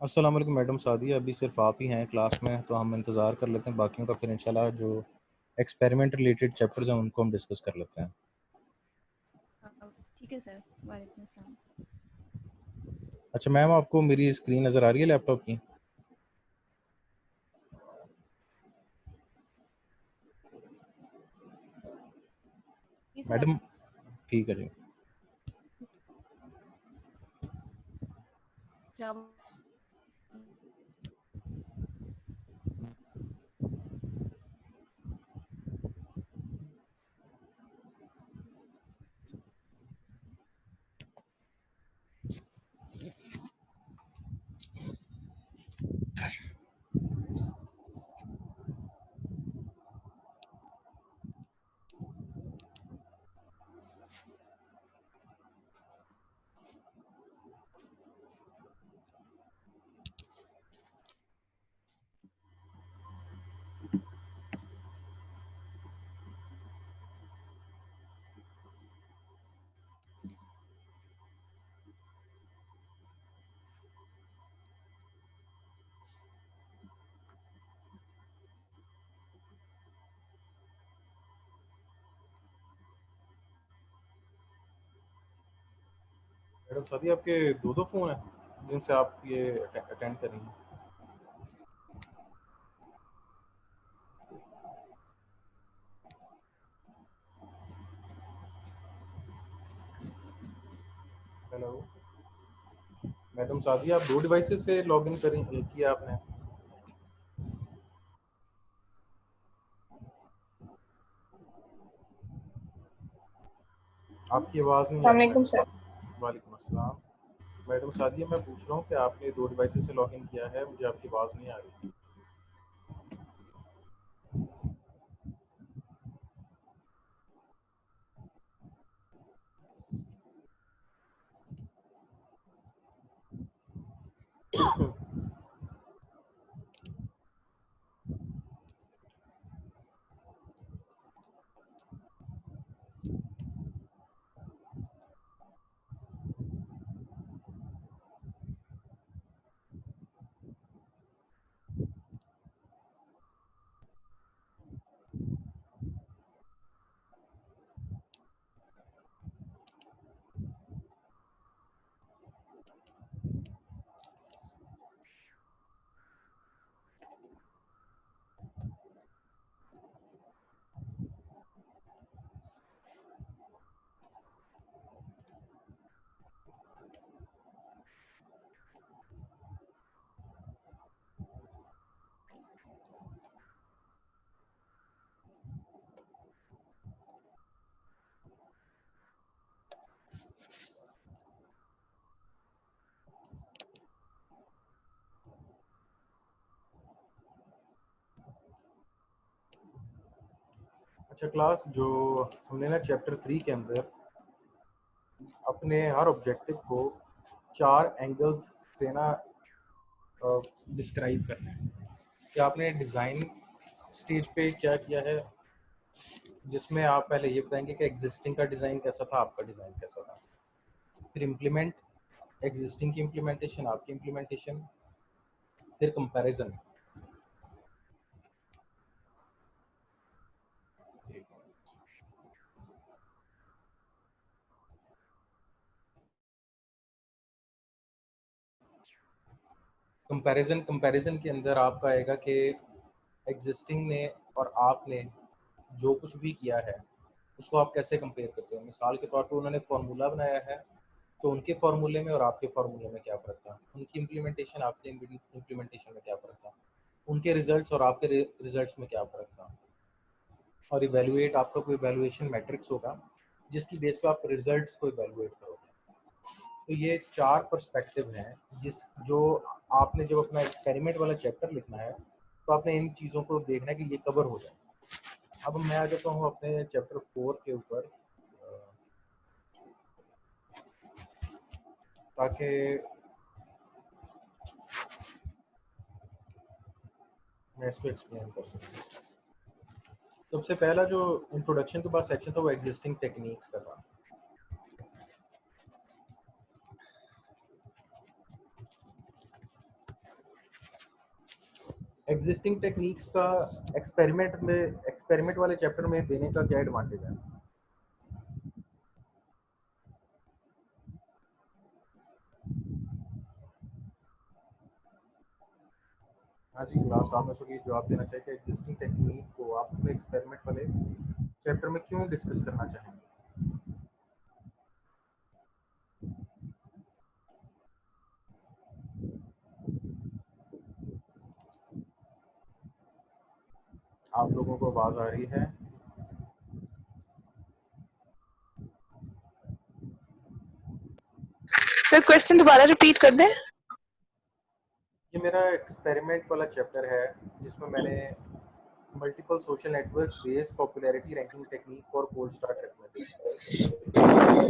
अस्सलाम वालेकुम मैडम सादिया, अभी सिर्फ आप ही हैं क्लास में, तो हम इंतज़ार कर लेते हैं बाकियों का, फिर इंशाल्लाह जो एक्सपेरिमेंट रिलेटेड चैप्टर्स हैं उनको हम डिस्कस कर लेते हैं। ठीक है सर। वालेकुम अस्सलाम। अच्छा मैम, आपको मेरी स्क्रीन नज़र आ रही है लैपटॉप की? जी सर। मैडम ठीक है जी। जब मैडम सादिया, आपके दो दो फ़ोन हैं जिनसे आप ये अटेंड करेंगे? हेलो मैडम सादिया, आप दो डिवाइसेस से लॉगिन करें किया आपने? आपकी आवाज़ नहीं आ रही अस्सलामुअलैकुम सर। मैडम। वालेकुम अस्सलाम। मैडम सादिया, मैं पूछ रहा हूँ कि आपने दो डिवाइसेस से लॉगिन किया है, मुझे आपकी आवाज़ नहीं आ रही। अच्छा क्लास, जो हमने ना चैप्टर 3 के अंदर अपने हर ऑब्जेक्टिव को 4 एंगल्स से ना डिस्क्राइब करना है कि आपने डिज़ाइन स्टेज पे क्या किया है, जिसमें आप पहले ये बताएंगे कि एग्जिस्टिंग का डिज़ाइन कैसा था, आपका डिज़ाइन कैसा था, फिर इम्प्लीमेंट, एग्जिस्टिंग की इम्प्लीमेंटेशन, आपकी इम्प्लीमेंटेशन, फिर कंपैरिजन। कंपैरिजन कंपैरिजन के अंदर आपका आएगा कि एग्जिस्टिंग ने और आपने जो कुछ भी किया है उसको आप कैसे कंपेयर करते हो। मिसाल के तौर पे उन्होंने फार्मूला बनाया है, तो उनके फार्मूले में और आपके फार्मूले में क्या फ़र्क था, उनकी इम्प्लीमेंटेशन आपके इम्प्लीमेंटेशन में क्या फ़र्क था, उनके रिजल्ट्स और आपके रिजल्ट्स में क्या फ़र्क था। और इवेलुएट, आपका कोई इवेलुएशन मैट्रिक्स होगा जिसकी बेस पे आप रिजल्ट्स को इवेलुएट करोगे। तो ये 4 पर्सपेक्टिव हैं जिस जो आपने जब अपना एक्सपेरिमेंट वाला चैप्टर लिखना है, तो आपने इन चीज़ों को देखना है कि ये कवर हो जाए। अब मैं आ जाता हूँ अपने चैप्टर 4 के ऊपर, ताकि मैं इसको एक्सप्लेन कर सकूँ। सबसे पहला जो इंट्रोडक्शन के बाद सेक्शन था वो एग्जिस्टिंग टेक्निक्स का था। एग्जिस्टिंग टेक्निक्स का एक्सपेरिमेंट वाले चैप्टर में देने का क्या एडवांटेज है? हाँ जी, क्लास आप में से कोई जवाब देना चाहिए कि एग्जिस्टिंग टेक्निक को आप अपने एक्सपेरिमेंट वाले चैप्टर में क्यों डिस्कस करना चाहेंगे? आप लोगों को आवाज़ आ रही है? सर क्वेश्चन दोबारा रिपीट कर दें। ये मेरा एक्सपेरिमेंट वाला चैप्टर है जिसमें मैंने multiple social network based popularity ranking technique for cold start recommendation.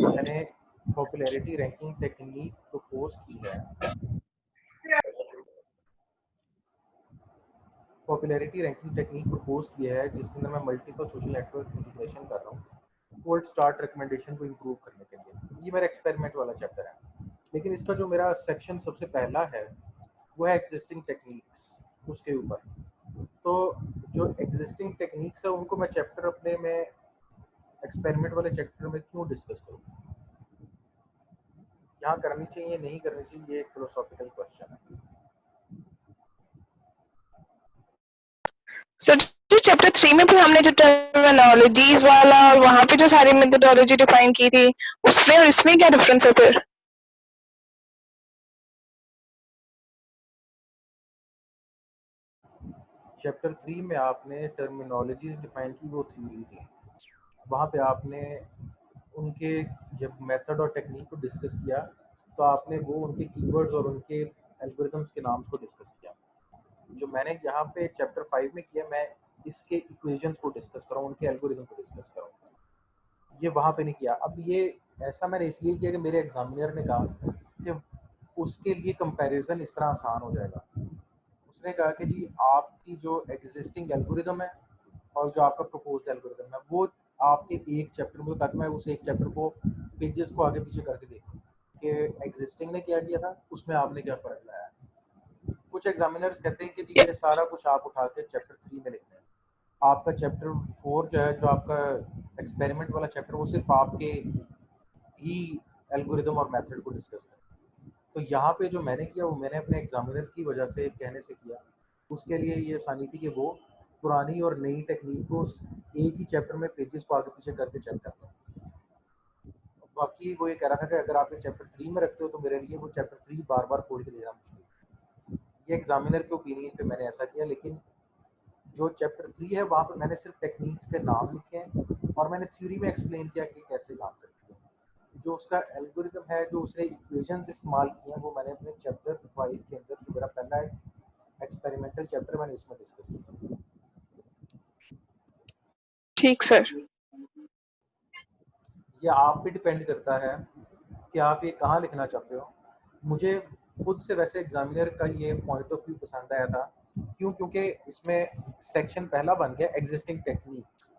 मैंने पॉपुलैरिटी रैंकिंग टेक्निक प्रपोज की है। पॉपुलैरिटी रैंकिंग टेक्निक प्रपोज किया है जिसके अंदर मैं मल्टीपल सोशल नेटवर्क इंटीग्रेशन कर रहा हूँ कोल्ड स्टार्ट रिकमेंडेशन को इम्प्रूव करने के लिए। ये मेरा एक्सपेरिमेंट वाला चैप्टर है, लेकिन इसका जो मेरा सेक्शन सबसे पहला है वो है एग्जिस्टिंग टेक्निक्स, उसके ऊपर। तो जो एग्जिस्टिंग टेक्निक्स है उनको मैं चैप्टर अपने में एक्सपेरिमेंट वाले चैप्टर में क्यों डिस्कस करूँ? यहाँ करनी चाहिए नहीं करनी चाहिए, ये एक फिलोसॉफिकल क्वेश्चन है। सर जो चैप्टर 3 में फिर हमने जो टर्मिनोलॉजीज वाला और वहाँ पे जो सारी मेथोडोलॉजी डिफाइन की थी, उसमें और इसमें क्या डिफरेंस है फिर? चैप्टर 3 में आपने टर्मिनोलॉजीज डिफाइन की, वो थ्योरी थी। वहाँ पे आपने उनके जब मेथड और टेक्निक को डिस्कस किया तो आपने वो उनके कीवर्ड्स और उनके एल्गोरिथम्स के नाम्स को डिस्कस किया। जो मैंने यहाँ पे चैप्टर 5 में किया, मैं इसके इक्वेशंस को डिस्कस कर रहा हूँ, उनके एल्गोरिथम को डिस्कस कर रहा हूँ। ये वहाँ पे नहीं किया। अब ये ऐसा मैंने इसलिए किया कि मेरे एग्जामिनर ने कहा कि उसके लिए कंपैरिजन इस तरह आसान हो जाएगा। उसने कहा कि जी आपकी जो एग्जिस्टिंग एल्गोरिथम है और जो आपका प्रपोज्ड एल्गोरिथम है वो आपके एक चैप्टर में हो, ताकि मैं उस एक चैप्टर को पेजेस को आगे पीछे करके देखूँ कि एग्जिस्टिंग ने क्या किया था, उसमें आपने क्या फ़र्क लाया है। कुछ एग्जामिनर्स कहते हैं कि जी ये सारा कुछ आप उठा के चैप्टर 3 में लिख दें। आपका चैप्टर 4 जो है, जो आपका एक्सपेरिमेंट वाला चैप्टर, वो सिर्फ आपके ही एल्गोरिथम और मेथड को डिस्कस करें। तो यहाँ पे जो मैंने किया वो मैंने अपने एग्जामिनर की वजह से कहने से किया। उसके लिए ये आसानी थी कि वो पुरानी और नई टेक्निक को एक ही चैप्टर में पेजेस को आगे पीछे करके चेक कर लें। बाकी वो ये कह रहा था कि अगर आप ये चैप्टर 3 में रखते हो तो मेरे लिए वो चैप्टर 3 बार बार खोल के देना मुश्किल है। ये एग्जामिनर के ओपिनियन पे मैंने ऐसा किया, लेकिन जो चैप्टर 3 है वहाँ पे मैंने सिर्फ टेक्निक्स के नाम लिखे हैं और मैंने थ्योरी में एक्सप्लेन किया कि कैसे काम करती है। जो उसका एल्गोरिथम है, जो उसने इक्वेशंस इस्तेमाल किए हैं, वो मैंने अपने चैप्टर 5 के अंदर, जो मेरा पहला एक्सपेरिमेंटल चैप्टर, मैंने इसमें डिस्कस किया। ठीक सर। ये आप पे डिपेंड करता है कि आप ये कहाँ लिखना चाहते हो। मुझे खुद से वैसे एग्जामिनर का ये पॉइंट ऑफ व्यू पसंद आया था। क्यों? क्योंकि इसमें सेक्शन पहला बन गया एग्जिस्टिंग टेक्निक्स।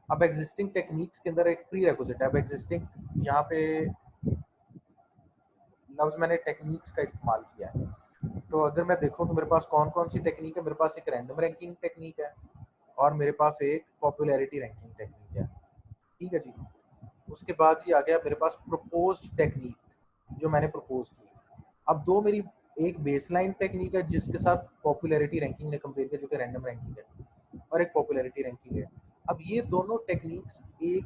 अब एग्जिस्टिंग टेक्निक्स के अंदर एक प्री रेक्विजिट है। अब एग्जिस्टिंग, यहाँ पे लफ्ज़ मैंने टेक्निक्स का इस्तेमाल किया है। तो अगर मैं देखूँ तो मेरे पास कौन कौन सी टेक्निक है, मेरे पास एक रैंडम रैंकिंग टेक्निक है और मेरे पास एक पॉपुलैरिटी रैंकिंग टेक्निक है। ठीक है जी। उसके बाद जी आ गया मेरे पास प्रपोज्ड टेक्निक, जो मैंने प्रपोज की। अब दो मेरी, एक बेसलाइन टेक्निक है जिसके साथ पॉपुलैरिटी रैंकिंग ने कंपेयर किया, जो कि रैंडम रैंकिंग है, और एक पॉपुलैरिटी रैंकिंग है। अब ये दोनों टेक्निक्स एक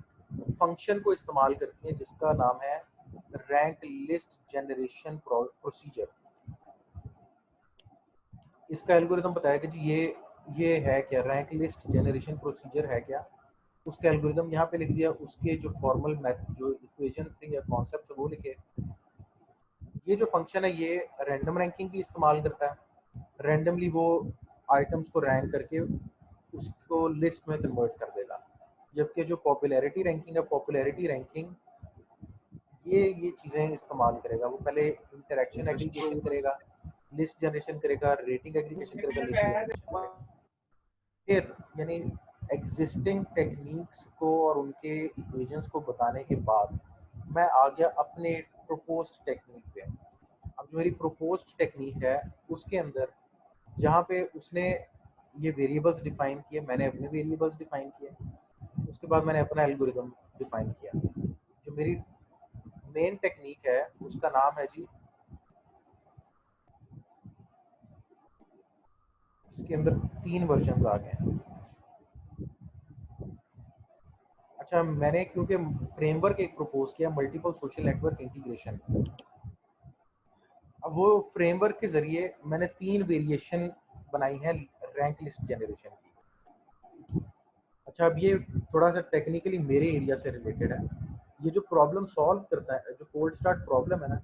फंक्शन को इस्तेमाल करती हैं जिसका नाम है रैंक लिस्ट जनरेशन प्रोसीजर। इसका एल्गोरिथम बताया कि जी ये है क्या, रैंक लिस्ट जनरेशन प्रोसीजर है क्या। उसके एल्गोरिथम यहाँ पे लिख दिया, उसके जो फॉर्मल मैथ, जो इक्वेशन थे या कॉन्सेप्ट थे वो लिखे। ये जो फंक्शन है ये रैंडम रैंकिंग भी इस्तेमाल करता है। रैंडमली वो आइटम्स को रैंक करके उसको लिस्ट में कन्वर्ट कर देगा। जबकि जो पॉपुलैरिटी रैंकिंग है, पॉपुलैरिटी रैंकिंग ये चीज़ें इस्तेमाल करेगा। वो पहले इंटरेक्शन एग्रीगेशन करेगा, लिस्ट जनरेशन करेगा, रेटिंग एग्रीगेशन करेगा, लिस्ट जनरेशन करेगा। फिर यानी एग्जिस्टिंग टेक्निक्स को और उनके इक्वेशंस को बताने के बाद मैं आ गया अपने प्रोपोज्ड टेक्निक पे। अब जो मेरी प्रोपोज्ड टेक्निक है उसके अंदर, जहाँ पे उसने ये वेरिएबल्स डिफाइन किए, मैंने अपने वेरिएबल्स डिफाइन किए, उसके बाद मैंने अपना एल्गोरिदम डिफाइन किया। जो मेरी मेन टेक्निक है उसका नाम है जी, इसके अंदर 3 वर्जन आ गए हैं। अच्छा, मैंने क्योंकि फ्रेमवर्क एक प्रपोज किया मल्टीपल सोशल नेटवर्क इंटीग्रेशन, अब वो फ्रेमवर्क के ज़रिए मैंने 3 वेरिएशन बनाई हैं रैंक लिस्ट जनरेशन की। अच्छा, अब ये थोड़ा सा टेक्निकली मेरे एरिया से रिलेटेड है। ये जो प्रॉब्लम सॉल्व करता है, जो कोल्ड स्टार्ट प्रॉब्लम है ना,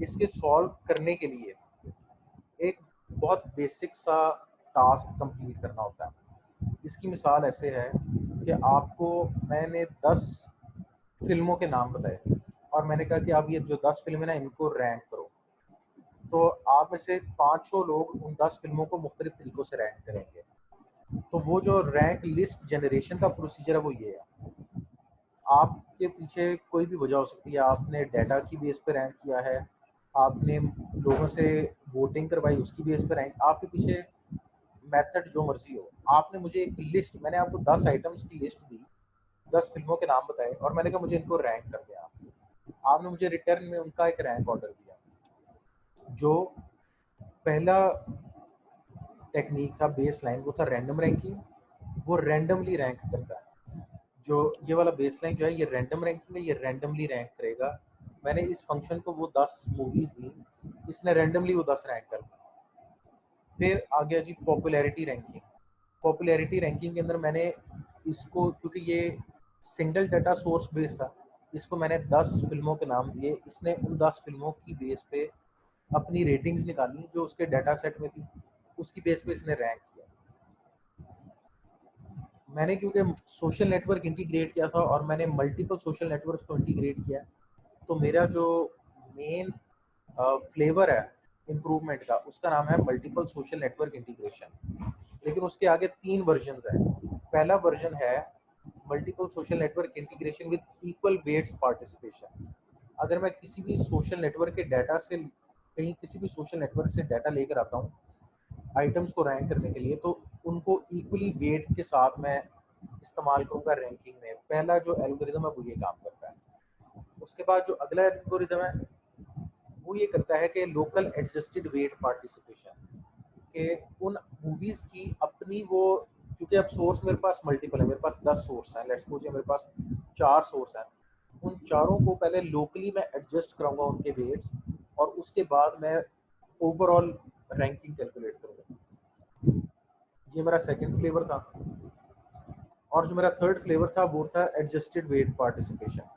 इसके सॉल्व करने के लिए एक बहुत बेसिक सा टास्क कंप्लीट करना होता है। इसकी मिसाल ऐसे है कि आपको मैंने 10 फिल्मों के नाम बताए और मैंने कहा कि आप ये जो 10 फिल्में ना इनको रैंक करो, तो आप में से 500 लोग उन 10 फिल्मों को मुख्तलिफ तरीक़ों से रैंक करेंगे। तो वो जो रैंक लिस्ट जनरेशन का प्रोसीजर है वो ये है। आपके पीछे कोई भी वजह हो सकती है, आपने डाटा की बेस पे रैंक किया है, आपने लोगों से वोटिंग करवाई उसकी बेस पे रैंक, आपके पीछे मेथड जो मर्जी हो, आपने मुझे एक लिस्ट, मैंने आपको 10 आइटम्स की लिस्ट दी, 10 फिल्मों के नाम बताए और मैंने कहा मुझे इनको रैंक कर दें आपने मुझे रिटर्न में उनका एक रैंक ऑर्डर दिया। जो पहला टेक्निक था बेस लाइन, वो था रैंडम रैंकिंग, वो रैंडमली रैंक करता है। जो ये वाला बेस लाइन जो है ये रैंडम रैंकिंग है, ये रैंडमली रैंक करेगा। मैंने इस फंक्शन को वो 10 मूवीज़ दी, इसने रैंडमली वो 10 रैंक कर दी। फिर आ गया जी पॉपुलैरिटी रैंकिंग। पॉपुलैरिटी रैंकिंग के अंदर मैंने इसको, क्योंकि ये सिंगल डाटा सोर्स बेस था, इसको मैंने 10 फिल्मों के नाम दिए, इसने उन 10 फिल्मों की बेस पे अपनी रेटिंग्स निकाली जो उसके डाटा सेट में थी, उसकी बेस पे इसने रैंक किया। मैंने क्योंकि सोशल नेटवर्क इंटीग्रेट किया था और मैंने मल्टीपल सोशल नेटवर्क को इंटीग्रेट किया, तो मेरा जो मेन फ्लेवर है इम्प्रूवमेंट का, उसका नाम है मल्टीपल सोशल नेटवर्क इंटीग्रेशन। लेकिन उसके आगे 3 वर्जन हैं। पहला वर्जन है multiple social network integration with equal weights participation. अगर मैं किसी भी सोशल नेटवर्क के डाटा से, कहीं किसी भी सोशल नेटवर्क से डाटा लेकर आता हूँ आइटम्स को रैंक करने के लिए, तो उनको इक्वली वेट के साथ मैं इस्तेमाल करूँगा रैंकिंग में। पहला जो एल्गोरिदम है वो ये काम करता है। उसके बाद जो अगला एल्गोरिदम है वो ये करता है कि लोकल एडजस्टेड वेट पार्टिसिपेशन, के उन मूवीज़ की अपनी वो, क्योंकि अब सोर्स मेरे पास मल्टीपल है, मेरे पास 10 सोर्स हैं, लेट्स सपोज मेरे पास 4 सोर्स हैं, उन चारों को पहले लोकली मैं एडजस्ट कराऊंगा उनके वेट्स, और उसके बाद मैं ओवरऑल रैंकिंग कैलकुलेट करूँगा। ये मेरा सेकंड फ्लेवर था। और जो मेरा थर्ड फ्लेवर था वो था एडजस्टेड वेट पार्टिसिपेशन।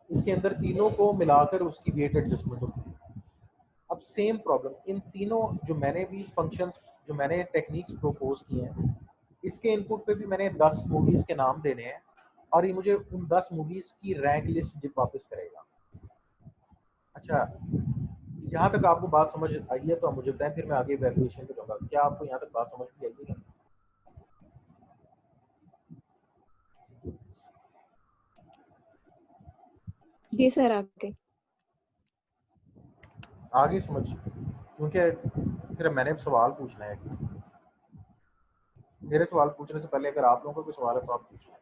इसके अंदर तीनों को मिलाकर उसकी वेट एडजस्टमेंट होती है। अब सेम प्रॉब्लम इन तीनों जो मैंने भी फंक्शंस, जो मैंने टेक्निक्स प्रोपोज किए हैं, इसके इनपुट पे भी मैंने 10 मूवीज़ के नाम देने हैं और ये मुझे उन 10 मूवीज़ की रैंक लिस्ट वापस करेगा। अच्छा, यहाँ तक आपको बात समझ आई है तो आप मुझे बताएं, फिर मैं आगे वैल्यूएशन पे जाऊँगा। क्या आपको यहाँ तक बात समझ में आई है? जी सर, आगे। आगे समझ, क्योंकि फिर मैंने सवाल पूछना है। मेरे सवाल पूछने से पहले अगर आप लोगों का कोई सवाल है तो आप पूछ लें।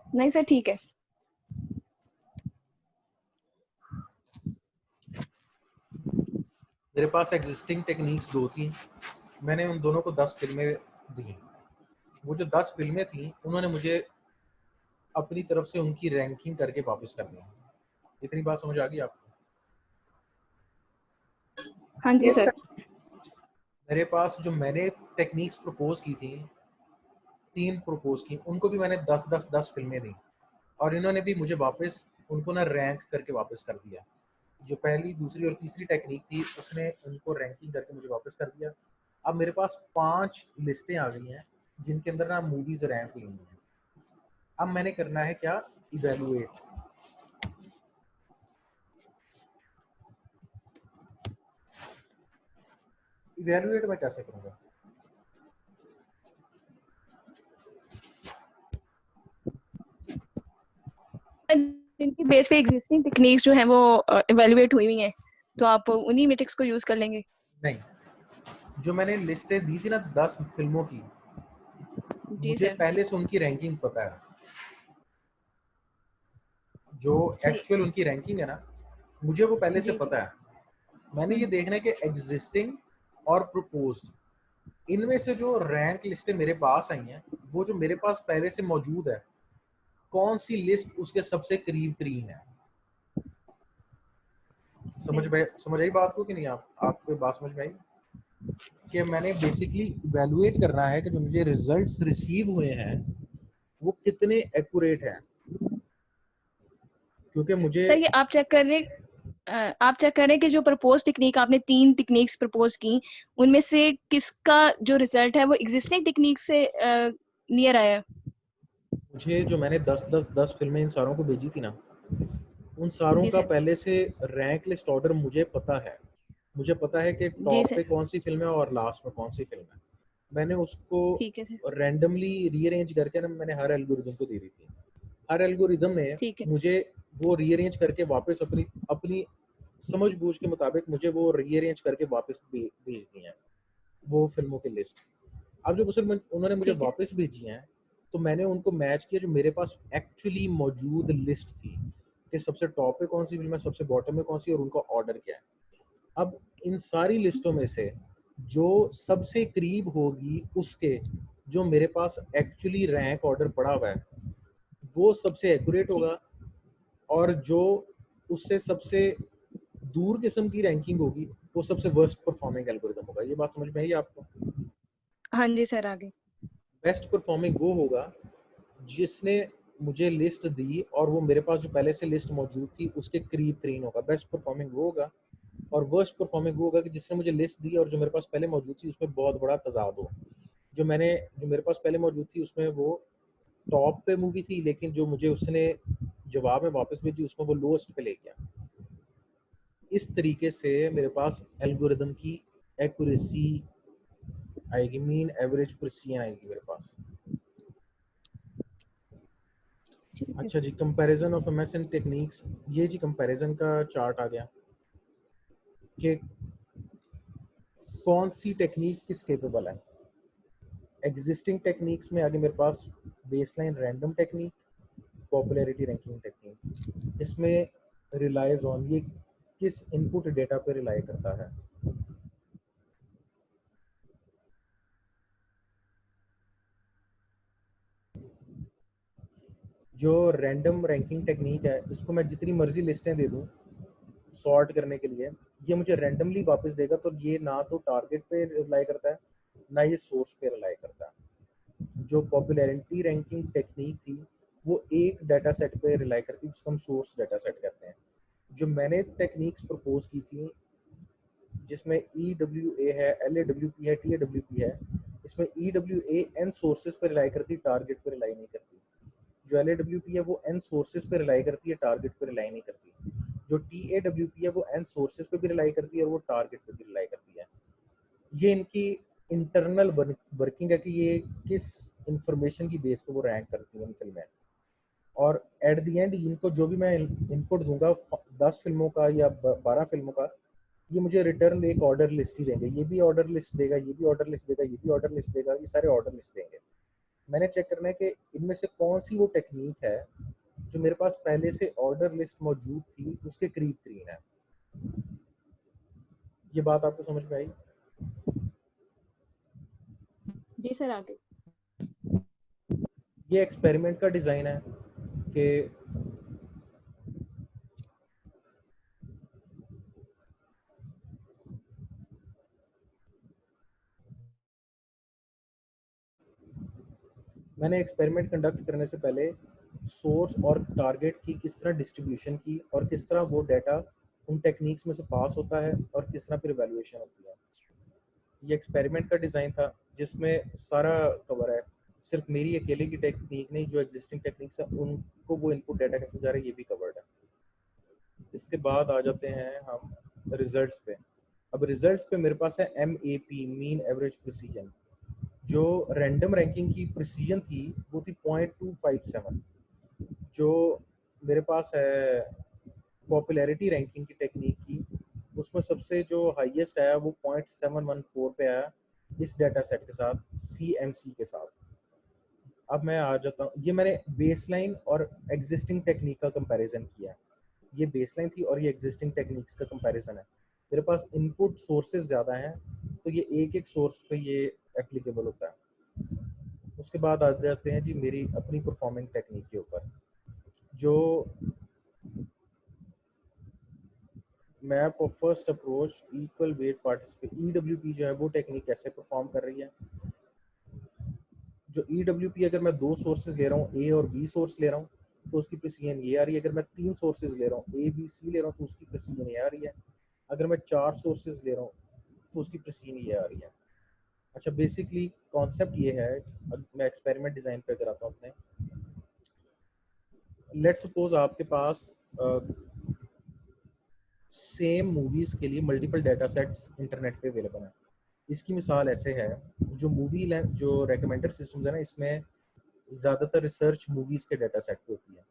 नहीं सर, ठीक है। मेरे पास एग्जिस्टिंग टेक्निक्स 2 थी, मैंने उन दोनों को 10 फिल्में दी। वो जो 10 फिल्में थी उन्होंने मुझे अपनी तरफ से उनकी रैंकिंग करके वापस करनी है। इतनी बात समझ आ गई आपको? हाँ जी सर। मेरे पास जो मैंने टेक्निक्स प्रपोज की थी, 3 प्रपोज की, उनको भी मैंने 10 फिल्में दी और इन्होंने भी मुझे वापस उनको ना रैंक करके वापस कर दिया। जो पहली, दूसरी और तीसरी टेक्निक थी उसने उनको रैंकिंग करके मुझे वापस कर दिया। अब मेरे पास 5 लिस्टें आ गई हैं जिनके अंदर ना मूवीज़ रैंक हुई हैं। अब मैंने करना है क्या, इवेलुएट। इवेलुएट मैं कैसे करूँगा? जिनकी बेस पे एग्जिस्टिंग टेक्निक्स जो हैं वो इवैल्यूएट हुई हुई हैं, तो आप उन्हीं मैट्रिक्स को यूज कर लेंगे। नहीं, जो मैंने लिस्टें दी थी ना 10 फिल्मों की, जी मुझे सर। पहले से उनकी रैंकिंग पता है। जो सही। एक्चुअल उनकी रैंकिंग है ना, मुझे वो पहले से जी जी। पता है। मैंने ये देखना है कि एग्जिस्टिंग और प्रपोज्ड, इनमें से जो रैंक लिस्टें मेरे पास आई हैं, वो जो मेरे पास पहले से मौजूद है, कौन सी लिस्ट उसके सबसे करीब तरीन है। सही। समझ आई बात को कि नहीं? आपको बात समझ में आई कि मैंने बेसिकली इवैल्यूएट करना है कि जो मुझे रिजल्ट्स रिसीव हुए हैं वो कितने एक्यूरेट हैं, क्योंकि मुझे सर ये आप चेक करें कि जो प्रपोज टेक्निक आपने 3 टेक्निक्स प्रपोज की, उनमें से किसका जो रिजल्ट है वो एग्जिस्टिंग टेक्निक से नियर आया है। मुझे जो मैंने 10 फिल्में इन सारों को भेजी थी ना, उन सारों जी का सर। पहले से रैंक लिस्ट ऑर्डर मुझे पता है। मुझे पता है कि जी टॉप सर। पे कौन सी फिल्म है और लास्ट में कौन सी फिल्म है। मैंने उसको ठीक है सर। रैंडमली रीअरेंज करके ना मैंने हर एल्गोरिदम को दे दी थी। हर एल्गोरिदम ने ठीक है। मुझे वो रीअरेंज करके वापस अपनी अपनी समझ बूझ के मुताबिक मुझे वो रीअरेंज करके वापस भेज दी हैं वो फिल्मों की लिस्ट। अब जब उन्होंने मुझे ठीक है। वापस भेजी हैं, तो मैंने उनको मैच किया जो मेरे पास एक्चुअली मौजूद लिस्ट थी कि सबसे टॉप पे कौन सी फिल्म है, सबसे बॉटम में कौन सी, और उनका ऑर्डर क्या है। अब इन सारी लिस्टों में से जो सबसे करीब होगी उसके जो मेरे पास एक्चुअली रैंक ऑर्डर पड़ा हुआ है वो सबसे एक्यूरेट ठीक। होगा, और जो उससे सबसे दूर किस्म की रैंकिंग होगी वो सबसे वर्स्ट परफॉर्मिंग एल्गोरिदम होगा। ये बात समझ में आई आपको? हाँ जी सर, आगे। बेस्ट परफॉर्मिंग वो होगा जिसने मुझे लिस्ट दी और वो मेरे पास जो पहले से लिस्ट मौजूद थी उसके करीब तरीन होगा। बेस्ट परफॉर्मिंग वो होगा। और वर्स्ट परफॉर्मिंग वो होगा कि जिसने मुझे लिस्ट दी और जो मेरे पास पहले मौजूद थी उसमें बहुत बड़ा तजाद हो। जो मेरे पास पहले मौजूद थी उसमें वो टॉप पे मूवी थी, लेकिन जो मुझे उसने जवाब में वापस भेजी उसमें वो लोएस्ट पे ले गया। इस तरीके से मेरे पास एल्गोरिदम की एक्यूरेसी आएगी, मीन एवरेज प्रिसीजन आएगी मेरे पास। ठीक है। अच्छा जी, comparison of MS and techniques. ये जी कंपैरिजन का चार्ट आ गया कि कौन सी टेक्निक किस केपेबल है। एग्जिस्टिंग टेक्निक्स में आगे मेरे पास baseline random technique, popularity ranking technique. इसमें रिलाइज ऑन, ये किस इनपुट डेटा पे रिलाई करता है। जो रैंडम रैंकिंग टेक्निक है इसको मैं जितनी मर्जी लिस्टें दे दूं सॉर्ट करने के लिए, ये मुझे रैंडमली वापस देगा। तो ये ना तो टारगेट पे रिलाई करता है ना ये सोर्स पे रिलाई करता है। जो पॉपुलैरिटी रैंकिंग टेक्निक थी वो एक डाटा सेट पे रिलाई करती है जिसको हम सोर्स डाटा सेट कहते हैं। जो मैंने टेक्निक्स प्रपोज की थी जिसमें EWA है, LAWP है, TAWP है, इसमें EWA n सोर्सेज पे रिलाई करती है, टारगेट पे रिलाई नहीं करती। जो LAWP है वो n सोर्सेज पे रिलाई करती है, टारगेट पे रिलाई नहीं करती। जो TAWP है वो n सोर्सेज पे भी रिलाई करती है और वो टारगेट पे भी रिलाई करती है। ये इनकी इंटरनल वर्किंग है कि ये किस इंफॉर्मेशन की बेस पे वो रैंक करती है इन फिल्में। और एट द एंड इनको जो भी मैं इनपुट दूंगा 10 फिल्मों का या 12 फिल्मों का, ये मुझे रिटर्न एक ऑर्डर लिस्ट ही देंगे। ये भी ऑर्डर लिस्ट देगा, ये भी ऑर्डर लिस्ट देगा, ये भी ऑर्डर लिस्ट देगा, ये सारे ऑर्डर लिस्ट देंगे। मैंने चेक करना है कि इनमें से कौन सी वो टेक्निक है जो मेरे पास पहले से ऑर्डर लिस्ट मौजूद थी उसके करीब तरीन है। ये बात आपको समझ में आई? जी सर, आगे। ये एक्सपेरिमेंट का डिज़ाइन है कि मैंने एक्सपेरिमेंट कंडक्ट करने से पहले सोर्स और टारगेट की किस तरह डिस्ट्रीब्यूशन की और किस तरह वो डाटा उन टेक्निक्स में से पास होता है और किस तरह फिर वैल्यूएशन होती है। ये एक्सपेरिमेंट का डिज़ाइन था जिसमें सारा कवर है। सिर्फ मेरी अकेले की टेक्निक नहीं, जो एग्जिस्टिंग टेक्निक्स है उनको वो इनपुट डाटा कैसे जा रहा है ये भी कवर्ड है। इसके बाद आ जाते हैं हम रिजल्ट्स पे। अब रिजल्ट्स पे मेरे पास है MAP, मीन एवरेज प्रिसीजन। जो रैंडम रैंकिंग की प्रिसीजन थी वो थी 0.257। जो मेरे पास है पॉपुलैरिटी रैंकिंग की टेक्निक की उसमें सबसे जो हाईएस्ट आया वो 0.714 पे आया इस डाटा सेट के साथ, CMC के साथ। अब मैं आ जाता हूँ, ये मैंने बेसलाइन और एग्जिस्टिंग टेक्निक का कंपैरिजन किया। ये बेसलाइन थी और ये एग्जिस्टिंग टेक्निक्स का कंपैरिजन है। मेरे पास इनपुट सोर्सेज ज़्यादा हैं तो ये एक एक सोर्स पे ये एप्लीकेबल होता है। उसके बाद आ जाते हैं जी मेरी अपनी परफॉर्मिंग टेक्निक के ऊपर। जो map of first approach equal weight participate, EWP जो है वो टेक्निक कैसे परफॉर्म कर रही है। जो EWP अगर मैं 2 सोर्सेज ले रहा हूँ, A और B सोर्स ले रहा हूँ तो उसकी प्रिसीजन ये आ रही है। अगर मैं 3 सोर्सेज ले रहा हूँ, A B C ले रहा हूँ तो उसकी प्रिसीजन ये आ रही है। अगर मैं 4 सोर्सेज ले रहा हूँ तो उसकी प्रिसीजन ये आ रही है। अच्छा, बेसिकली कॉन्सेप्ट ये है, मैं एक्सपेरिमेंट डिज़ाइन पे कराता हूँ अपने। लेट्स सपोज आपके पास सेम मूवीज़ के लिए मल्टीपल डाटा सेट्स इंटरनेट पे अवेलेबल हैं। इसकी मिसाल ऐसे है, जो जो रेकमेंडर सिस्टम्स है ना, इसमें ज़्यादातर रिसर्च मूवीज़ के डाटा सेट पे होती है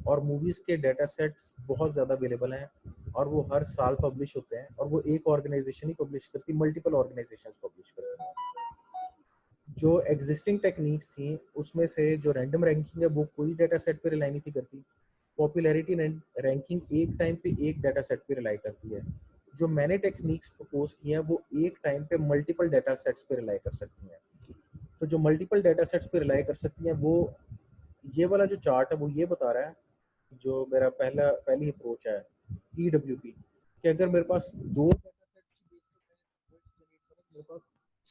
और मूवीज़ के डाटा सेट्स बहुत ज़्यादा अवेलेबल हैं और वो हर साल पब्लिश होते हैं और वो एक ऑर्गेनाइजेशन ही पब्लिश करती, मल्टीपल ऑर्गेनाइजेशंस पब्लिश करती हैं। जो एग्जिस्टिंग टेक्निक्स थी उसमें से जो रैंडम रैंकिंग है वो कोई डाटा सेट पे रिलाई नहीं थी करती। पॉपुलैरिटी रैंकिंग एक टाइम पे एक डाटा सेट पे रिलाई करती है। जो मैंने टेक्निक्स प्रपोज की हैं वो एक टाइम पे मल्टीपल डाटा सेट्स पे रिलाई कर सकती हैं। तो जो मल्टीपल डाटा सेट्स पे रिलाई कर सकती हैं वो ये वाला जो चार्ट है वो ये बता रहा है, जो मेरा पहली अप्रोच है EWP, कि अगर मेरे पास 2 डाटा सेट की मेरे पास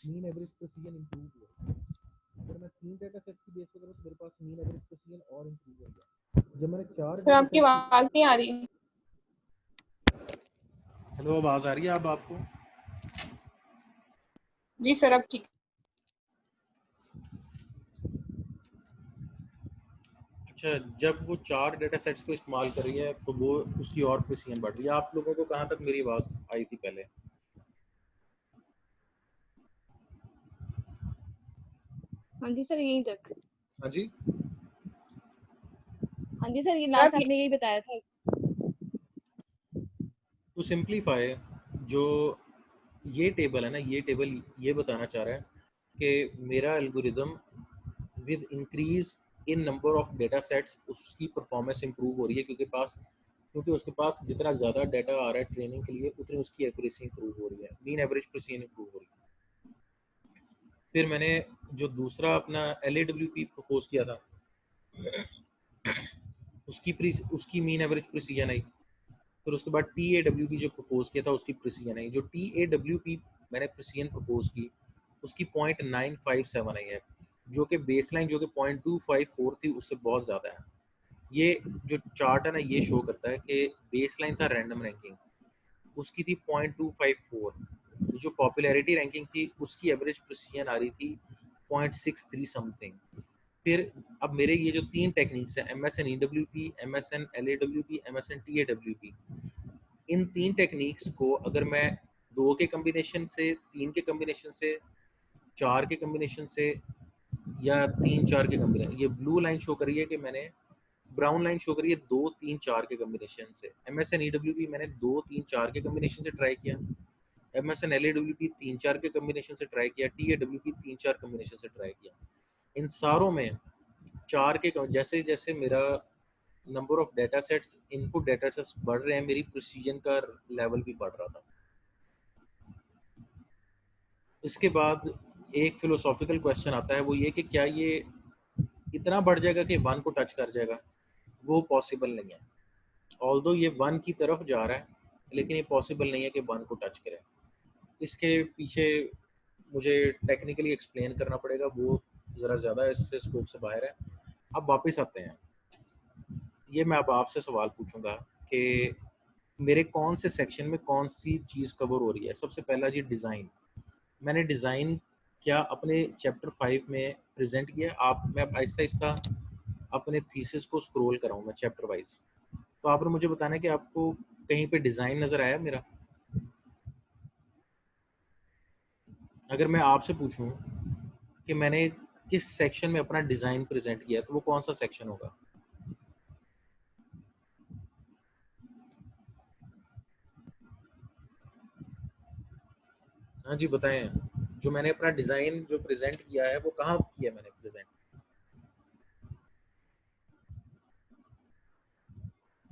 मीन एवरेज प्रिसीजन इंप्रूव हुआ। अगर मैं 3 डाटा सेट की बेस पे करूँ तो मेरे पास मीन एवरेज प्रिसीजन और इंप्रूव हो गया। जब मैंने 4 सर डाटा आपकी सेट आवाज नहीं आ रही। हेलो, आवाज आ रही है अब आपको? जी सर अब ठीक। अच्छा, जब वो 4 डाटा सेट्स को इस्तेमाल कर रही है तो वो उसकी और प्रिसीजन बढ़ रही है। आप लोगों को कहाँ तक मेरी आवाज़ आई थी पहले? हाँ जी सर, यहीं तक। हाँ जी। हाँ जी सर, ये सर लास्ट आप आपने यही बताया था। टू सिंप्लीफाई, जो ये टेबल है ना, ये टेबल ये बताना चाह रहा है कि मेरा algorithm with increase in number of data sets उसकी परफॉर्मेंस इंप्रूव हो रही है, क्योंकि उसके पास जितना ज़्यादा डाटा आ रहा है ट्रेनिंग के लिए उतनी उसकी एक्यूरेसी इंप्रूव हो रही है, मीन एवरेज प्रिसीजन इंप्रूव हो रही है। फिर मैंने जो दूसरा अपना LAWP प्रपोज किया था उसकी मीन एवरेज प्रिसीजन आई। फिर उसके बाद TAWP जो प्रपोज किया था उसकी प्रिसीजन आई। जो TAWP मैंने प्रिसीजन प्रपोज की उसकी 0.957 आई है, जो कि बेसलाइन जो कि 0.254 थी उससे बहुत ज़्यादा है। ये जो चार्ट है ना ये शो करता है कि बेसलाइन था रैंडम रैंकिंग, उसकी थी 0.254। जो पॉपुलैरिटी रैंकिंग थी उसकी एवरेज प्रिसीजन आ रही थी 0.63 समथिंग। फिर अब मेरे ये जो 3 टेक्निक्स हैं, MSN EWP, MSN LAWP, MSN TAWP, इन 3 टेक्निक्स को अगर मैं 2 के कम्बिनेशन से, 3 के कम्बिनेशन से, 4 के कम्बिनेशन से या 3-4 के कम्बिनेशन, ये ब्लू लाइन शो करी है कि मैंने, ब्राउन लाइन शो करी है 2-3-4 के कम्बिनेशन से। MSN EWP मैंने 2-3-4 के कम्बिनेशन से ट्राई किया, MSN LAWP 3-4 के कम्बिनेशन से ट्राई किया, TAWP 3-4 कम्बिनेशन से ट्राई किया। इन सारों में 4 के जैसे जैसे मेरा number of data sets, input data sets बढ़ रहे हैं, मेरी प्रिसीजन का लेवल भी बढ़ रहा था। इसके बाद एक फिलोसॉफिकल क्वेश्चन आता है, वो ये कि क्या ये इतना बढ़ जाएगा कि 1 को टच कर जाएगा? वो पॉसिबल नहीं है। ऑल्दो ये 1 की तरफ जा रहा है लेकिन ये पॉसिबल नहीं है कि 1 को टच करे। इसके पीछे मुझे टेक्निकली एक्सप्लेन करना पड़ेगा, वो ज़रा ज़्यादा इससे स्कोप से बाहर है। अब वापस आते हैं, ये मैं अब आपसे सवाल पूछूंगा कि मेरे कौन से सेक्शन में कौन सी चीज़ कवर हो रही है। सबसे पहला जी डिज़ाइन, मैंने डिज़ाइन क्या अपने चैप्टर 5 में प्रेजेंट किया। मैं आहिस्ता आहिस्ता अपने थीसिस को स्क्रॉल कराऊँ मैं चैप्टर वाइज, तो आपने मुझे बताना है कि आपको कहीं पे डिज़ाइन नज़र आया मेरा। अगर मैं आपसे पूछूं कि मैंने किस सेक्शन में अपना डिज़ाइन प्रेजेंट किया तो वो कौन सा सेक्शन होगा? हाँ जी बताएं, जो मैंने अपना डिज़ाइन जो प्रेजेंट किया है वो कहाँ किया मैंने प्रेजेंट?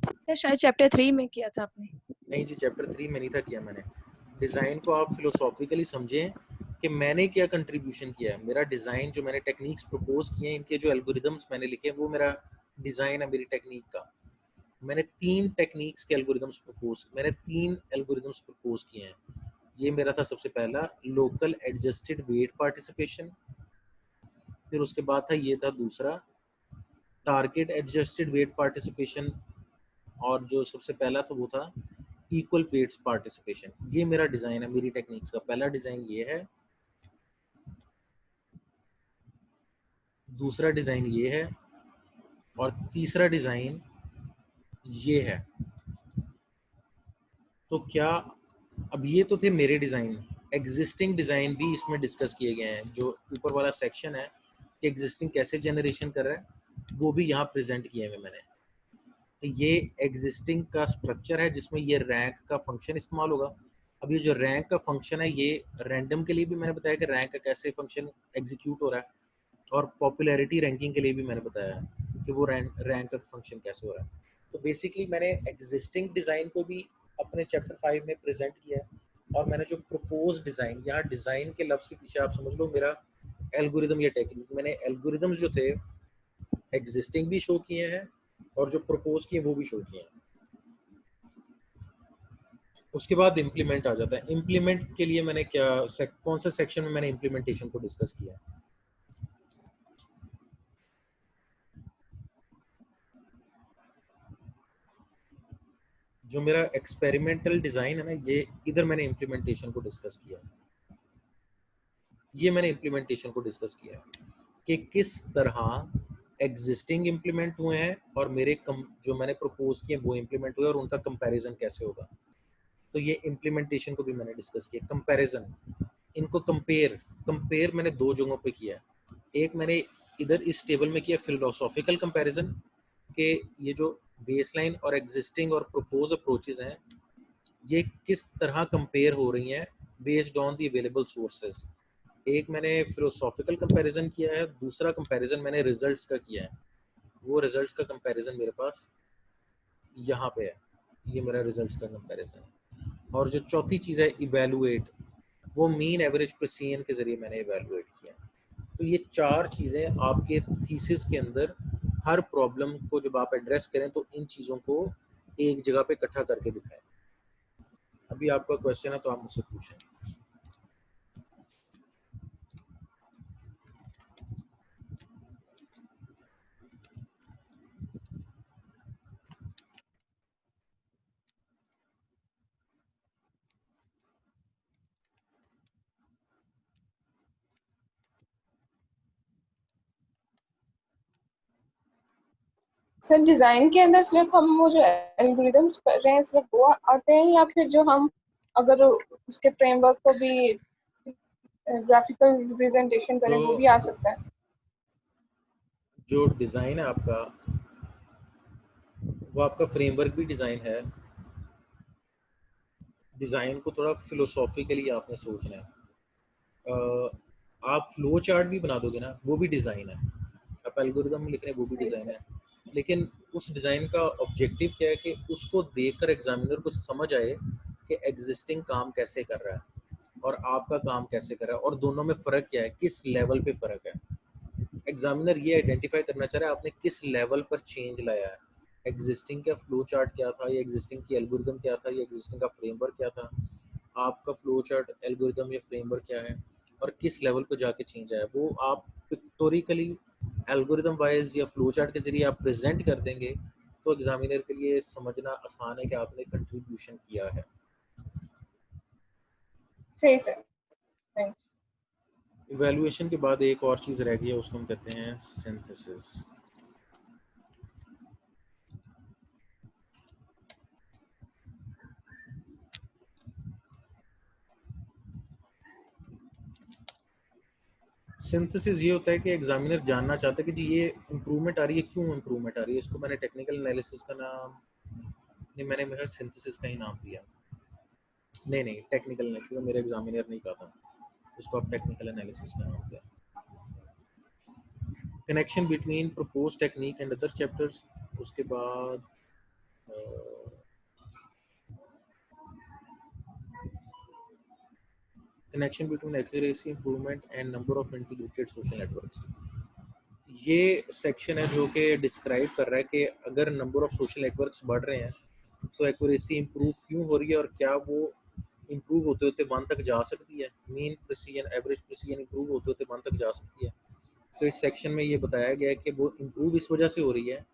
सर शायद चैप्टर 3 में किया था आपने। नहीं जी, चैप्टर 3 में नहीं था किया मैंने। डिज़ाइन को आप फिलोसॉफिकली समझें कि मैंने क्या कंट्रीब्यूशन किया है। मेरा डिज़ाइन जो मैंने टेक्निक्स प्रपोज किए हैं, इनके जो एल्गोरिदम्स मैंने लिखे हैं, वो मेरा डिज़ाइन है मेरी टेक्निक का। मैंने 3 टेक्निक्स के एल्गोरिदम्स प्रपोज किए हैं। ये मेरा था सबसे पहला लोकल एडजस्टेड वेट पार्टिसिपेशन, फिर उसके बाद था ये था दूसरा टारगेट एडजस्टेड वेट पार्टिसिपेशन, और जो सबसे पहला था वो था इक्वल वेट्स पार्टिसिपेशन। ये मेरा डिज़ाइन है मेरी टेक्निक्स का। पहला डिज़ाइन ये है, दूसरा डिज़ाइन ये है, और तीसरा डिज़ाइन ये है। तो क्या अब ये तो थे मेरे डिज़ाइन, एग्जिस्टिंग डिज़ाइन भी इसमें डिस्कस किए गए हैं। जो ऊपर वाला सेक्शन है कि एग्जिस्टिंग कैसे जनरेशन कर रहा है, वो भी यहाँ प्रेजेंट किए हुए मैंने। तो ये एग्जिस्टिंग का स्ट्रक्चर है जिसमें ये रैंक का फंक्शन इस्तेमाल होगा। अब ये जो रैंक का फंक्शन है, ये रैंडम के लिए भी मैंने बताया कि रैंक का कैसे फंक्शन एग्जीक्यूट हो रहा है, और पॉपुलैरिटी रैंकिंग के लिए भी मैंने बताया कि वो रैंक का फंक्शन कैसे हो रहा है। तो बेसिकली मैंने एग्जिस्टिंग डिज़ाइन को भी अपने चैप्टर 5 में प्रेजेंट किया है, और मैंने जो प्रपोज डिज़ाइन, यहाँ डिज़ाइन के लफ्ज़ के पीछे आप समझ लो मेरा एल्गोरिदम या टेक्निक, मैंने एल्गोरिदम्स जो थे एग्जिस्टिंग भी शो किए हैं और जो प्रपोज किए वो भी शो किए हैं। उसके बाद इम्प्लीमेंट आ जाता है। इम्प्लीमेंट के लिए मैंने क्या कौन सा सेक्शन में मैंने इम्प्लीमेंटेशन को डिस्कस किया है? जो मेरा एक्सपेरिमेंटल डिज़ाइन है ना, ये इधर मैंने इम्प्लीमेंटेशन को डिस्कस किया है। ये मैंने इम्प्लीमेंटेशन को डिस्कस किया है कि किस तरह एग्जिस्टिंग इम्प्लीमेंट हुए हैं और मेरे जो मैंने प्रपोज किए वो इम्प्लीमेंट हुए और उनका कंपैरिजन कैसे होगा। तो ये इम्प्लीमेंटेशन को भी मैंने डिस्कस किया। कंपैरिजन, इनको कंपेयर मैंने 2 जगहों पे किया है। एक मैंने इधर इस टेबल में किया फिलोसॉफिकल कंपैरिजन कि ये जो बेसलाइन और एग्जिस्टिंग और प्रपोज अप्रोचेस हैं, ये किस तरह कंपेयर हो रही हैं based on the available sources. एक मैंने फिलोसॉफिकल कंपैरिजन किया है, दूसरा कंपैरिजन मैंने रिजल्ट्स का किया है। वो रिजल्ट्स का कंपैरिजन मेरे पास यहाँ पे है, ये मेरा रिजल्ट्स का कंपैरिजन है। और जो चौथी चीज़ है इवेलुएट, वो मीन एवरेज प्रेसियन के जरिए मैंने इवेलुएट किया। तो ये 4 चीज़ें आपके थीसिस के अंदर हर प्रॉब्लम को जब आप एड्रेस करें तो इन चीज़ों को एक जगह पे इकट्ठा करके दिखाएं। अभी आपका क्वेश्चन है तो आप मुझसे पूछें। सर डिजाइन के अंदर सिर्फ हम वो जो एल्गोरिदम्स कर रहे हैं सिर्फ वो आते हैं, या फिर जो हम अगर उसके फ्रेमवर्क को भी ग्राफिकल रिप्रेजेंटेशन करें वो भी आ सकता है? जो डिज़ाइन है आपका, वो आपका फ्रेमवर्क भी डिज़ाइन है। डिज़ाइन को थोड़ा फिलोसॉफिकली आपने सोचना है। आप फ्लो चार्ट भी बना दोगे ना, वो भी डिज़ाइन है। आप एल्गोरिदम लिख रहे हैं, वो भी सही डिज़ाइन सर। है। लेकिन उस डिज़ाइन का ऑब्जेक्टिव क्या है कि उसको देखकर एग्जामिनर को समझ आए कि एग्जिस्टिंग काम कैसे कर रहा है और आपका काम कैसे कर रहा है, और दोनों में फ़र्क क्या है, किस लेवल पे फ़र्क है। एग्जामिनर ये आइडेंटिफाई करना चाह रहा है आपने किस लेवल पर चेंज लाया है। एग्जिस्टिंग का फ्लो चार्ट क्या था, या एग्जिस्टिंग की एल्गोरिदम क्या था, या एग्जिस्टिंग का फ्रेमवर्क क्या था, आपका फ्लो चार्ट एल्गोरिदम या फ्रेमवर्क क्या है, और किस लेवल पर जाके चेंज आया। वो आप पिक्टोरिकली एल्गोरिदम वाइज या फ्लो चार्ट के जरिए आप प्रेजेंट कर देंगे तो एग्जामिनर के लिए समझना आसान है कि आपने कंट्रीब्यूशन किया है। सही सर, थैंक इवैल्यूएशन के बाद एक और चीज़ रह गई है, उसको हम कहते हैं सिंथेसिस। सिंथेसिस ये होता है कि एग्जामिनर जानना चाहता है कि जी ये इम्प्रूवमेंट आ रही है, क्यों इम्प्रूवमेंट आ रही है। इसको मैंने टेक्निकल एनालिसिस का नाम नहीं, मैंने मेरा सिंथेसिस का ही नाम दिया। नहीं टेक्निकल नहीं, क्योंकि मेरे एग्जामिनर नहीं कहा था इसको आप टेक्निकल एनालिसिस का नाम दिया। Connection between propose technique and other chapters, उसके बाद connection between accuracy improvement and number of integrated social networks. ये सेक्शन है जो कि डिस्क्राइब कर रहा है कि अगर नंबर ऑफ सोशल नेटवर्क्स बढ़ रहे हैं तो एक्यूरेसी इंप्रूव क्यों हो रही है और क्या वो इंप्रूव होते होते 1 तक जा सकती है, mean precision average precision improve होते होते 1 तक जा सकती है। तो इस सेक्शन में ये बताया गया है कि वो इंप्रूव इस वजह से हो रही है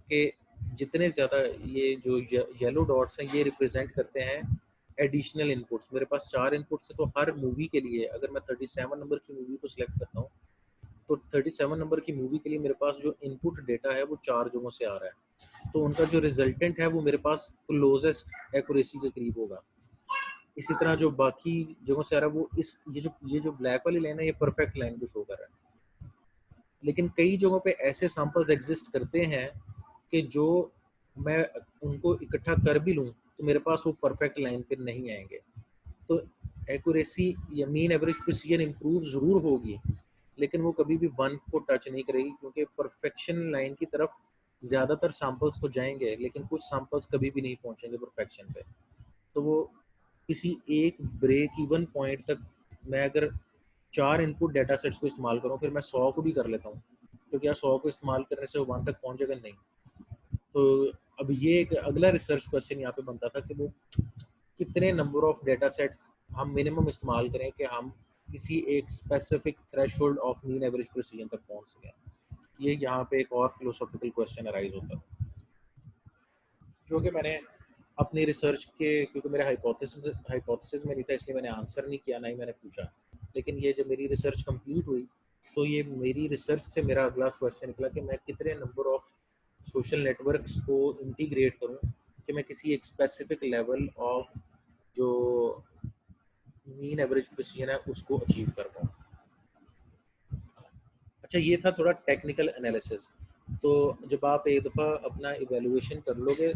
कि जितने ज़्यादा ये जो येलो डॉट्स हैं ये रिप्रेजेंट करते हैं एडिशनल इनपुट्स। मेरे पास 4 इनपुट्स है, तो हर मूवी के लिए अगर मैं 37 नंबर की मूवी को सिलेक्ट करता हूँ तो 37 नंबर की मूवी के लिए मेरे पास जो इनपुट डेटा है वो 4 जगहों से आ रहा है, तो उनका जो रिजल्टेंट है वो मेरे पास क्लोजेस्ट एक्यूरेसी के करीब होगा। इसी तरह जो बाकी जगहों से आ रहा है वो ये जो ब्लैक वाली लाइन है ये परफेक्ट लाइन को शो कर रहा है। लेकिन कई जगहों पे ऐसे सैंपल्स एग्जिस्ट करते हैं कि जो मैं उनको इकट्ठा कर भी लूँ तो मेरे पास वो परफेक्ट लाइन पे नहीं आएंगे। तो एक्यूरेसी या मीन एवरेज प्रिसीजन इंप्रूव ज़रूर होगी, लेकिन वो कभी भी 1 को टच नहीं करेगी, क्योंकि परफेक्शन लाइन की तरफ ज़्यादातर सैंपल्स तो जाएंगे लेकिन कुछ सैंपल्स कभी भी नहीं पहुंचेंगे परफेक्शन पे। तो वो किसी एक ब्रेक इवन पॉइंट तक, मैं अगर 4 इनपुट डाटा सेट्स को इस्तेमाल करूँ फिर मैं 100 को भी कर लेता हूँ, तो क्या 100 को इस्तेमाल करने से वो 1 तक पहुँचेगा? नहीं। तो अब ये एक अगला रिसर्च क्वेश्चन यहाँ पे बनता था कि वो कितने नंबर ऑफ डाटा सेट्स हम मिनिमम इस्तेमाल करें कि हम किसी एक specific threshold of mean average precision तक पहुँच सकें। ये यहाँ पे एक और फिलोसॉफिकल क्वेश्चन अराइज होता है, जो कि मैंने अपनी रिसर्च के, क्योंकि मेरे हाइपोथेसिस में नहीं था इसलिए मैंने आंसर नहीं किया, ना ही मैंने पूछा। लेकिन ये जब मेरी रिसर्च कंप्लीट हुई तो ये मेरी रिसर्च से मेरा अगला क्वेश्चन निकला कि मैं कितने नंबर ऑफ सोशल नेटवर्क्स को इंटीग्रेट करूं कि मैं किसी एक स्पेसिफिक लेवल ऑफ जो मीन एवरेज प्रिसीजन है उसको अचीव कर पाऊँ। अच्छा, ये था थोड़ा टेक्निकल एनालिसिस। तो जब आप एक दफ़ा अपना इवेलुएशन कर लोगे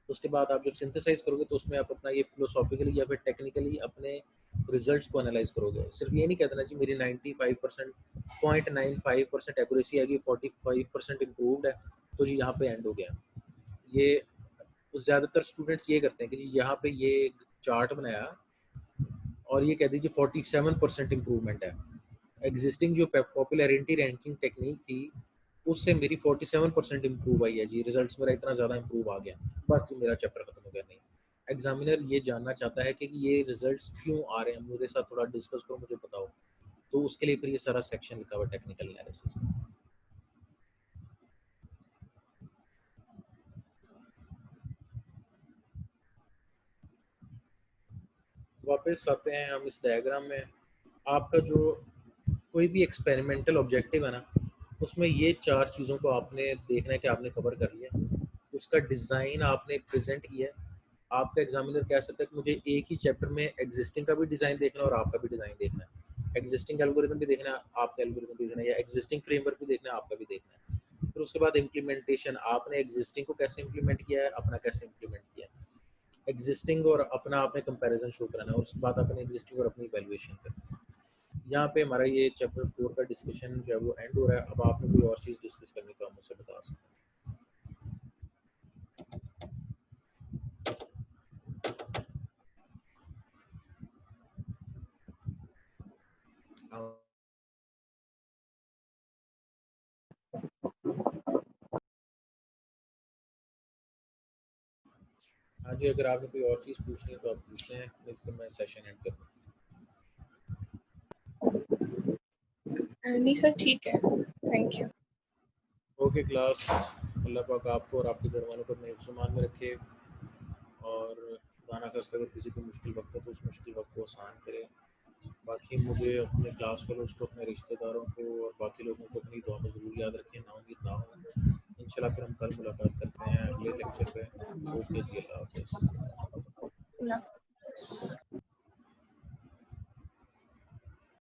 उसके बाद आप जब सिंथेसाइज करोगे तो उसमें आप अपना ये फिलोसॉफिकली या फिर टेक्निकली अपने रिजल्ट्स को एनालाइज करोगे। सिर्फ ये नहीं कह देना जी मेरी 95% 0.95% एक्यूरेसी आएगी, 45% इम्प्रूव्ड है तो जी यहाँ पे एंड हो गया। ये ज़्यादातर स्टूडेंट्स ये करते हैं कि जी यहाँ पे ये चार्ट बनाया और ये कह दीजिए 47% इम्प्रूवमेंट है। एग्जिस्टिंग जो पॉपुलैरिटी रैंकिंग टेक्निक थी उससे मेरी 47% इम्प्रूव आई है जी, रिजल्ट्स मेरा इतना ज़्यादा इम्प्रूव आ गया, बस जी मेरा चैप्टर खत्म हो गया। नहीं, एग्जामिनर ये जानना चाहता है कि ये रिजल्ट्स क्यों आ रहे हैं, मेरे साथ थोड़ा डिस्कस करो, मुझे बताओ। तो उसके लिए फिर ये सारा सेक्शन लिखा हुआ टेक्निकल एनालिसिस। वापस आते हैं हम इस डायग्राम में। आपका जो कोई भी एक्सपेरिमेंटल ऑब्जेक्टिव है ना, उसमें ये 4 चीज़ों को आपने देखना है कि आपने कवर कर लिया, उसका डिज़ाइन आपने प्रेजेंट किया है। आपका एग्जामिनर कह सकता है कि मुझे एक ही चैप्टर में एग्जिस्टिंग का भी डिज़ाइन देखना है और आपका भी डिज़ाइन देखना है, एग्जिस्टिंग एल्गोरिथम भी देखना है, आपका एल्गोरिथम भी देखना है, या एग्जिस्टिंग फ्रेमवर्क भी देखना है, आपका भी देखना है। फिर उसके बाद इम्प्लीमेंटेशन, आपने एग्जिस्टिंग को कैसे इम्प्लीमेंट किया है, अपना कैसे इम्प्लीमेंट किया है, एग्जिस्टिंग और अपना आपने कंपैरिजन शो कराना है, और उसके बाद अपने एग्जिस्टिंग और अपनी वैल्यूएशन करना है। यहाँ पे हमारा ये चैप्टर 4 का डिस्कशन जो है वो एंड हो रहा है। अब आपने कोई और चीज़ डिस्कस करनी तो आप मुझसे बता सकते हैं। हाँ जी, अगर आपने कोई और चीज़ पूछनी है तो आप पूछते हैं, नहीं तो मैं सेशन एंड कर दूँ। नहीं सर, ठीक है, थैंक यू। ओके क्लास, अल्लाह पाक आपको और आपके घर वालों को अपने हिफ्ज़-ओ-मान में रखे, और खुदा ना खास्ता अगर किसी को मुश्किल वक्त है तो उस मुश्किल वक्त को आसान करे। बाकी मुझे अपने क्लास फेलोज़ को, अपने रिश्तेदारों को और बाकी लोगों को अपनी दुआ में ज़रूर याद रखें, नाउम्मीद ना हो। इंशाल्लाह फिर हम कल मुलाकात करते हैं अगले लेक्चर पे। ओके जी, अल्लाह हाफ़िज़। अल्लाह हाफ़िज़।